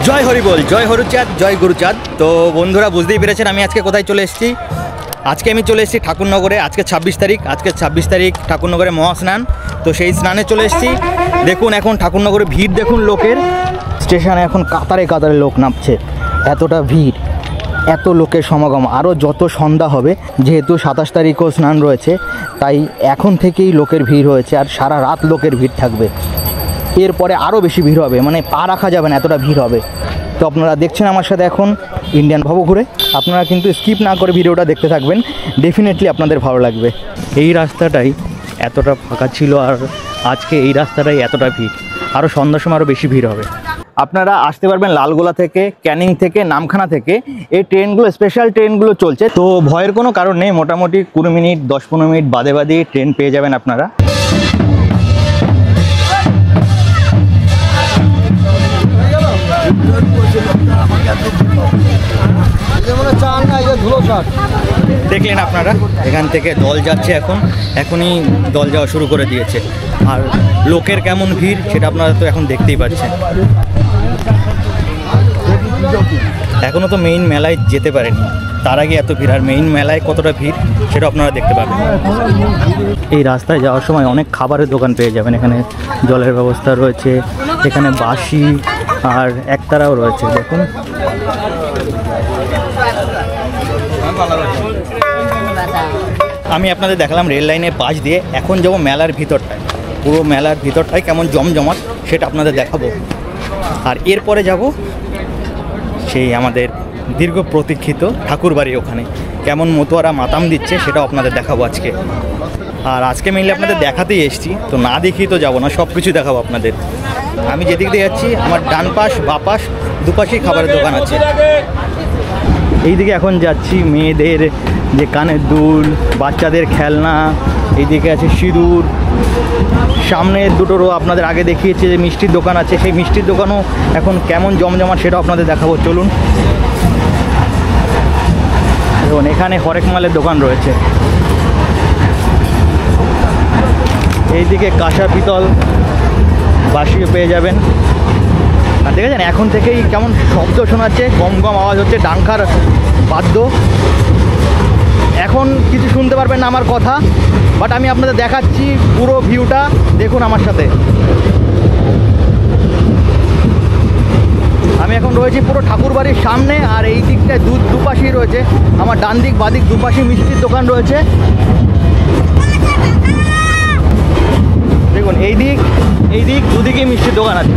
জয় হরি বল, জয় হরুচাঁদ, জয় গুরুচাঁদ। তো বন্ধুরা বুঝতেই পেরেছেন আমি আজকে কোথায় চলে এসেছি। আজকে আমি চলে এসেছি ঠাকুরনগরে। আজকে 26 তারিখ, ঠাকুরনগরে মহাস্নান। তো সেই স্নানে চলে এসেছি। দেখুন এখন ঠাকুরনগরে ভিড় দেখুন লোকের। স্টেশনে এখন কাতারে কাতারে লোক নামছে, এতটা ভিড়, এত লোকের সমাগম। আরও যত সন্ধ্যা হবে, যেহেতু 27 তারিখও স্নান রয়েছে, তাই এখন থেকেই লোকের ভিড় হয়েছে আর সারা রাত লোকের ভিড় থাকবে। এরপরে আরও বেশি ভিড় হবে, মানে পা রাখা যাবে না, এতটা ভিড় হবে। তো আপনারা দেখছেন আমার সাথে এখন ইন্ডিয়ান ভবঘুরে। আপনারা কিন্তু স্কিপ না করে ভিডিওটা দেখতে থাকবেন, ডেফিনেটলি আপনাদের ভালো লাগবে। এই রাস্তাটাই এতটা ফাঁকা ছিল আর আজকে এই রাস্তাটাই এতটা ভিড়। আরও সন্ধ্যার সময় আরও বেশি ভিড় হবে। আপনারা আসতে পারবেন লালগোলা থেকে, ক্যানিং থেকে, নামখানা থেকে। এই ট্রেনগুলো, স্পেশাল ট্রেনগুলো চলছে, তো ভয়ের কোনো কারণ নেই। মোটামুটি 20 মিনিট 10-15 মিনিট বাদে বাদে ট্রেন পেয়ে যাবেন আপনারা। দেখলেন আপনারা, এখান থেকে দল যাচ্ছে, এখনই দল যাওয়া শুরু করে দিয়েছে। আর লোকের কেমন ভিড় সেটা আপনারা তো এখন দেখতেই পাচ্ছেন। এখনও তো মেইন মেলায় যেতে পারেনি, তার আগে এত ভিড়। আর মেইন মেলায় কতটা ভিড় সেটা আপনারা দেখতে পাবেন। এই রাস্তায় যাওয়ার সময় অনেক খাবারের দোকান পেয়ে যাবেন। এখানে জলের ব্যবস্থা রয়েছে, এখানে বাসি আর একতারাও রয়েছে। দেখুন আমি আপনাদের দেখালাম রেল লাইনের পাশ দিয়ে। এখন যাবো মেলার ভিতরটায়। পুরো মেলার ভিতরটায় কেমন জমজমাট সেটা আপনাদের দেখাবো। আর এরপরে যাব সেই আমাদের দীর্ঘ প্রতীক্ষিত ঠাকুরবাড়ি, ওখানে কেমন মতুয়ারা মাতাম দিচ্ছে সেটাও আপনাদের দেখাবো আজকে। আর আজকে মেনলি আপনাদের দেখাতেই এসেছি, তো না দেখিয়ে তো যাবো না, সব কিছু দেখাবো আপনাদের। আমি যেদিক দিয়ে যাচ্ছি আমার ডান পাশ বাঁ পাশ দুপাশেই খাবারের দোকান আছে। এইদিকে এখন যাচ্ছি মেয়েদের যে কানের দুল, বাচ্চাদের খেলনা, এইদিকে আছে সিঁদুর। সামনের দুটোরও আপনাদের আগে দেখিয়েছে যে মিষ্টির দোকান আছে, সেই মিষ্টির দোকানও এখন কেমন জমজমাট সেটাও আপনাদের দেখাবো। চলুন। দেখুন এখানে হরেক মালের দোকান রয়েছে। এইদিকে কাঁসা পিতল বাসিও পেয়ে যাবেন। আর দেখেছেন এখন থেকেই কেমন শব্দ শোনাচ্ছে, গম গম আওয়াজ হচ্ছে, ডাংখার বাদ্য। এখন কিছু শুনতে পারবেন না আমার কথা, বাট আমি আপনাদের দেখাচ্ছি পুরো ভিউটা। দেখুন আমার সাথে। আমি এখন রয়েছি পুরো ঠাকুরবাড়ির সামনে। আর এই দিকটায় দুপাশেই রয়েছে, আমার ডান দিক বাঁ দিক দুপাশে মিষ্টির দোকান রয়েছে। দেখুন এই দিক দুদিকে মিষ্টির দোকান আছে।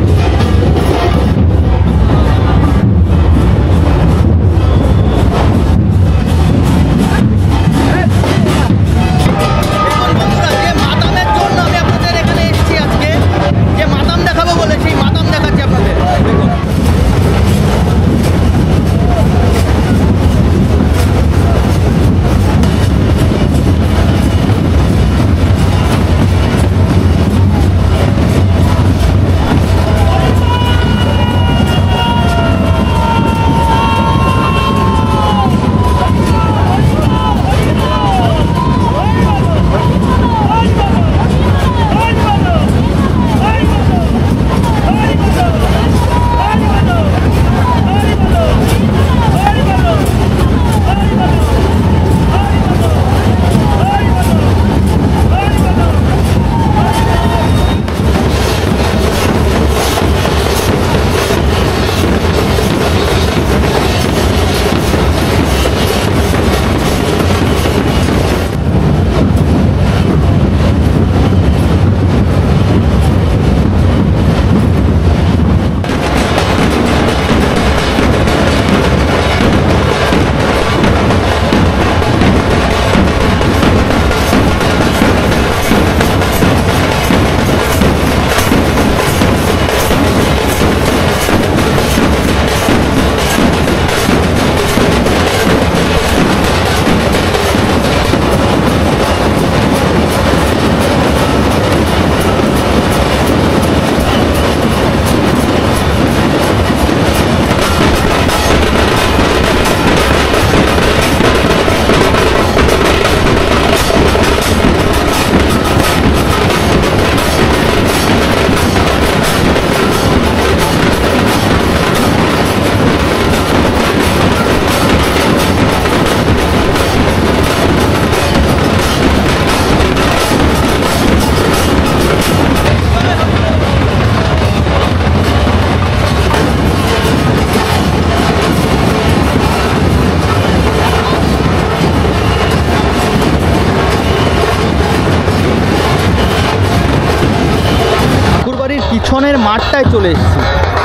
গ্রামের মাঠটায় চলে এসেছি।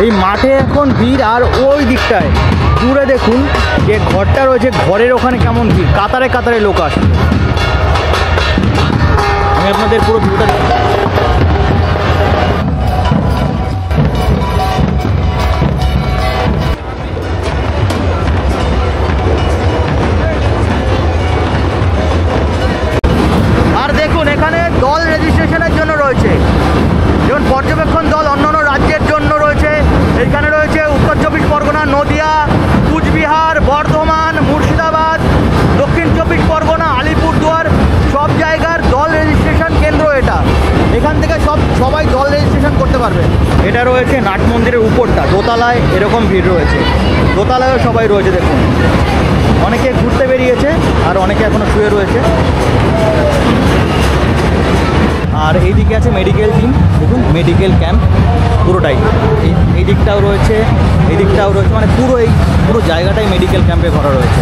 এই মাঠে এখন ভিড়, আর ওই দিকটায় দূরে দেখুন যে ঘরটা রয়েছে, ঘরের ওখানে কেমন ভিড়, কাতারে কাতারে লোক আসে। আমি আপনাদের পুরো ভিউটা আর দেখুন এখানে দল রেজিস্ট্রেশনের জন্য রয়েছে, যেমন পর্যবেক্ষণ দল অন্যান্য রাজ্যের জন্য রয়েছে। এখানে রয়েছে উত্তর চব্বিশ পরগনা, নদিয়া, কুচবিহার, বর্ধমান, মুর্শিদাবাদ, দক্ষিণ চব্বিশ পরগনা, আলিপুরদুয়ার, সব জায়গার দল রেজিস্ট্রেশন কেন্দ্র এটা। এখান থেকে সবাই দল রেজিস্ট্রেশন করতে পারবে। এটা রয়েছে নাট মন্দিরের উপরটা, দোতলায় এরকম ভিড় রয়েছে, দোতলায়ও সবাই রয়েছে। দেখুন অনেকে ঘুরতে বেরিয়েছে আর অনেকে এখনও শুয়ে রয়েছে। আর এইদিকে আছে মেডিকেল টিম, দেখুন মেডিকেল ক্যাম্প পুরোটাই। এই দিকটাও রয়েছে, এই দিকটাও রয়েছে, মানে পুরো জায়গাটাই মেডিকেল ক্যাম্পে ভরা রয়েছে।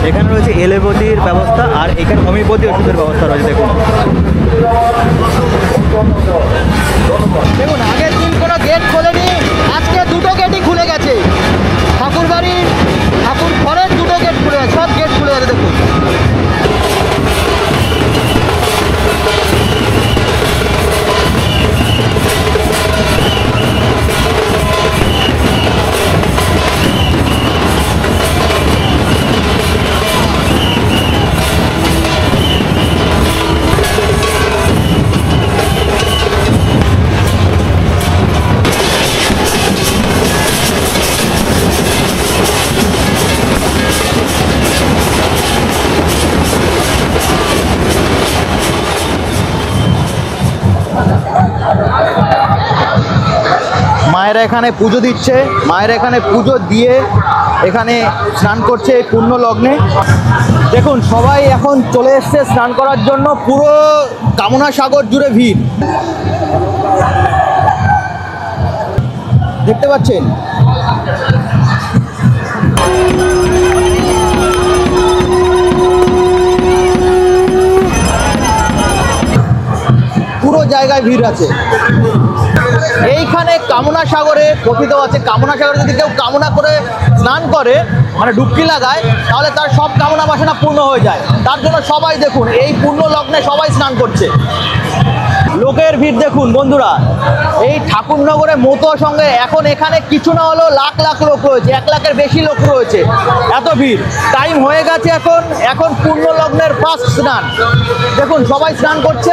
এখানে রয়েছে এলোপ্যাথির ব্যবস্থা, আর এখানে হোমিওপ্যাথি ওষুধের ব্যবস্থা রয়েছে। দেখুন দেখুন আগের দিন কোনো গেট খোলেনি, আজকে দুটো গেটই খুলে গেছে। ঠাকুরবাড়ির ঠাকুর ঘরের দুটো গেট খুলে গেছে, সব গেট খুলে গেছে। দেখুন মায়েরা এখানে পুজো দিচ্ছে, মায়েরা এখানে পুজো দিয়ে এখানে স্নান করছে এই পূর্ণ লগ্নে। দেখুন সবাই এখন চলে এসছে স্নান করার জন্য, পুরো কামনা সাগর জুড়ে ভিড় দেখতে পাচ্ছেন। পুরো জায়গায় ভিড় আছে। এইখানে কামনা সাগরে কথিত আছে, কামনা সাগরে যদি কেউ কামনা করে স্নান করে, মানে ডুবকি লাগায়, তাহলে তার সব কামনা বাসনা পূর্ণ হয়ে যায়। তার জন্য সবাই দেখুন এই পূর্ণ লগ্নে সবাই স্নান করছে। লোকের ভিড় দেখুন বন্ধুরা, এই ঠাকুরনগরে মতো সঙ্গে এখন এখানে কিছু না হলেও লাখ লাখ লোক রয়েছে, 1 লাখের বেশি লোক রয়েছে, এত ভিড়। টাইম হয়ে গেছে এখন পূর্ণ লগ্নের ফার্স্ট স্নান। দেখুন সবাই স্নান করছে।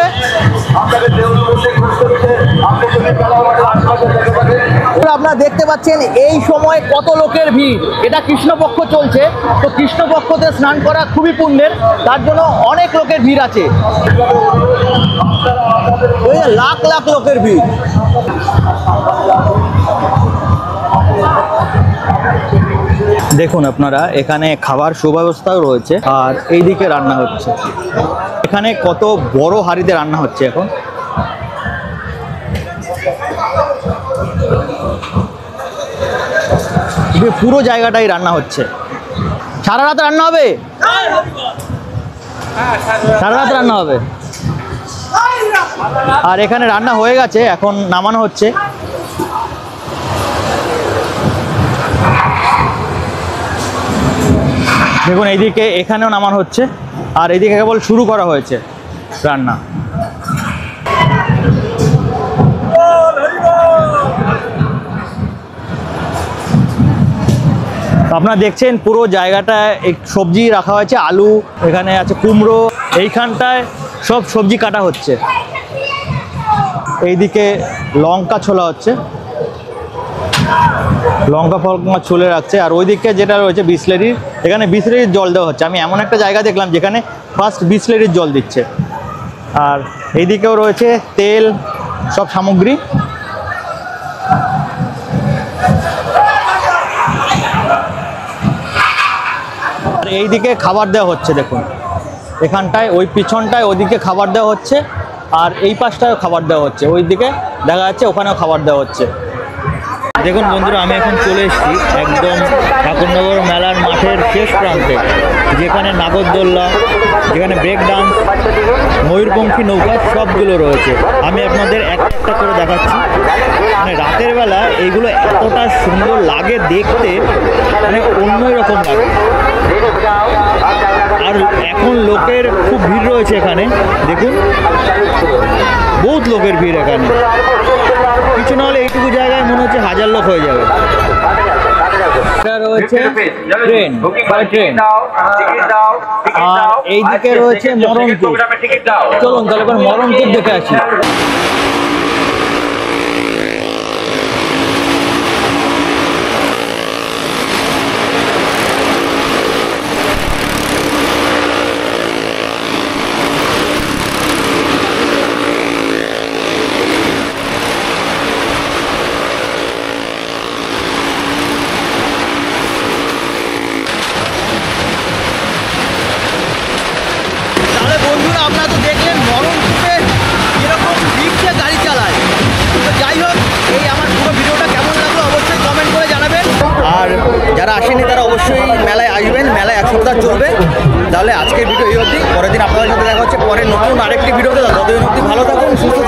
আপনারা দেখতে পাচ্ছেন এই সময় কত লোকের ভিড়। এটা কৃষ্ণপক্ষ চলছে, তো কৃষ্ণপক্ষতে স্নান করা খুবই পুণ্যের, তার জন্য অনেক লোকের ভিড় আছে, লাখ লাখ লোকের ভিড়। দেখুন আপনারা এখানে খাবার সুব্যবস্থাও রয়েছে, আর এইদিকে রান্না হচ্ছে। এখানে কত বড় হাঁড়িতে রান্না হচ্ছে এখন। পুরো জায়গাটাই রান্না হচ্ছে। সারা রাত রান্না হবে, সারা রাত রান্না হবে। আর এখানে রান্না হয়ে গেছে, এখন নামানো হচ্ছে। দেখুন এইদিকে এখানেও নামানো হচ্ছে, আর এইদিকে কেবল শুরু করা হয়েছে রান্না। আপনারা দেখছেন পুরো জায়গাটায় সবজি রাখা হয়েছে, আলু, এখানে আছে কুমড়ো, এইখানটায় সব সবজি কাটা হচ্ছে। এইদিকে লঙ্কা ছোলা হচ্ছে, লঙ্কা ফলকা ছুলে রাখছে। আর ওইদিকে যেটা রয়েছে বিসলেরির, এখানে বিসলেরির জল দেওয়া হচ্ছে। আমি এমন একটা জায়গা দেখলাম যেখানে ফার্স্ট বিসলেরির জল দিচ্ছে। আর এইদিকেও রয়েছে তেল, সব সামগ্রী। আর এইদিকে খাবার দেওয়া হচ্ছে, দেখুন এখানটায়, ওই পিছনটায় ওইদিকে খাবার দেওয়া হচ্ছে, আর এই পাশটায় খাবার দেওয়া হচ্ছে। ওইদিকে দেখা যাচ্ছে ওখানেও খাবার দেওয়া হচ্ছে। দেখুন বন্ধুরা, আমি এখন চলে এসেছি একদম ঠাকুরনগর মেলার মাঠের শেষ প্রান্তে, যেখানে নাগরদোল্লা, যেখানে ব্রেক ডান্স, ময়ূরপঙ্খী নৌকা সবগুলো রয়েছে। আমি আপনাদের একটা করে দেখাচ্ছি। মানে রাতের বেলা এইগুলো এতটা সুন্দর লাগে দেখতে, মানে অন্যই রকম লাগে। আর এখন লোকের খুব ভিড় রয়েছে এখানে, দেখুন বহুত লোকের ভিড় এখানে। কিছু না হলে এইটুকু জায়গায় মনে হচ্ছে 1000 লোক হয়ে যাবে। এটা রয়েছে ট্রেন, আর এইদিকে রয়েছে মরণপুর। চলুন তাহলে এবার মরণপুর দেখে আসি। বন্ধুরা, আপনারা তো দেখলেন মরণপুরে এরকম রিক্সা গাড়ি চালায়। তো যাই হোক, এই আমার পুরো ভিডিওটা কেমন লাগলো অবশ্যই কমেন্ট করে জানাবেন। আর যারা আসেনি তারা অবশ্যই মেলায় আসবেন, মেলায় 1 সপ্তাহ চলবে। তাহলে আজকের ভিডিও এই অবধি, পরের দিন আপনাদের সাথে দেখা হচ্ছে পরে নতুন আরেকটি ভিডিওতে। ততদিন অবধি ভালো থাকুন, সুস্থ